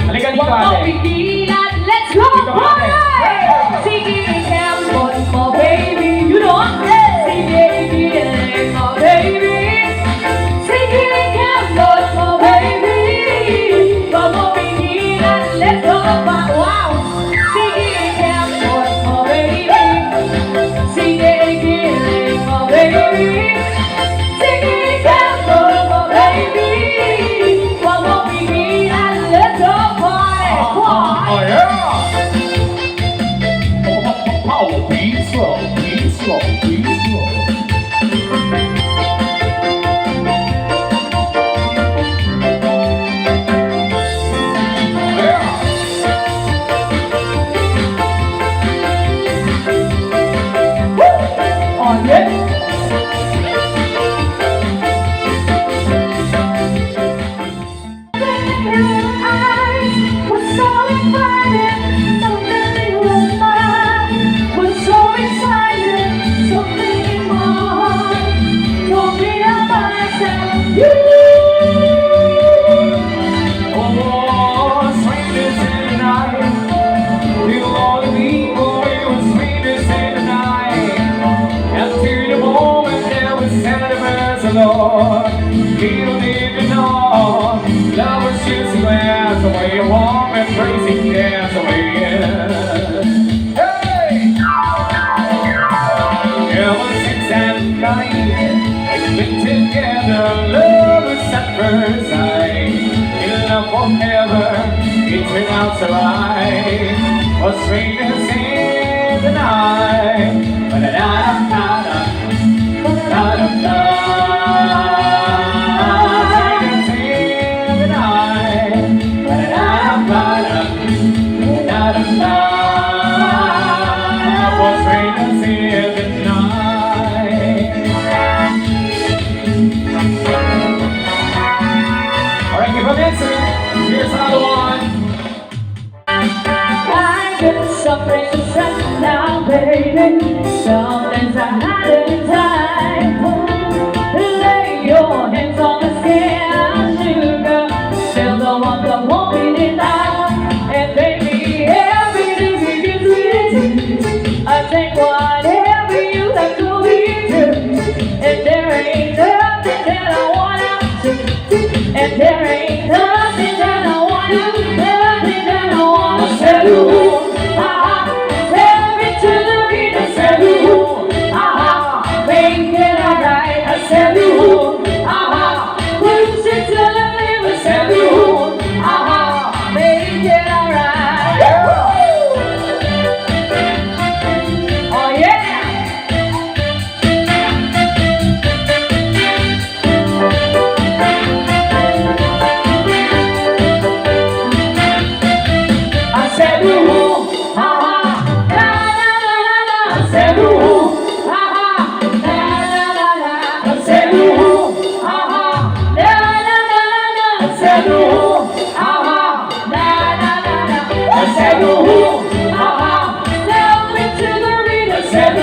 Halika dito, Huwag mo ate. pigilan, let's go! Dito, ate. Sige, Cameron, mo baby, you know sige, igiling mo baby. Sige, Cameron, mo baby. Huwag mo pigilan, let's go! Wow! Sige, Cameron, mo baby. Sige, igiling mo baby. Sige, Cameron, mo baby. Huwag mo pigilan, let's go party! Oh yeah! Power, beat slow, beat slow, beat slow. Yeah! Oh yeah! Oh, sweetness in the night. You only be for you and sweetness in the night. And to the moment there was sentiments alone. You don't even know. Love was just a glance away, a warm and crazy dance away. Hey! Ever since that night, we've been together, lovers at first sight. In love forever, it turned out so right. For sweetness in the night. Ba-da-da-da-da-da, da-da-da. Sweetness in the night. Ba-da-da-da-da, da-da-da. For sweetness in the night. All right, give a answer. Here's another one. I get something to say now, baby. Some things I had in time. Lay your hands on the skin, sugar. Still the one that won't be denied. And baby, everything you can see. I take whatever you have to be true. And there ain't nothing that I wanna do. And there ain't nothing that I wanna do. Nothing that I wanna say. Tell me to the beat, I said, make it alright, I said, push it to the limit, I said, make it alright. Oh yeah! I said, I said, I said, I said, tell me to the reader, I said,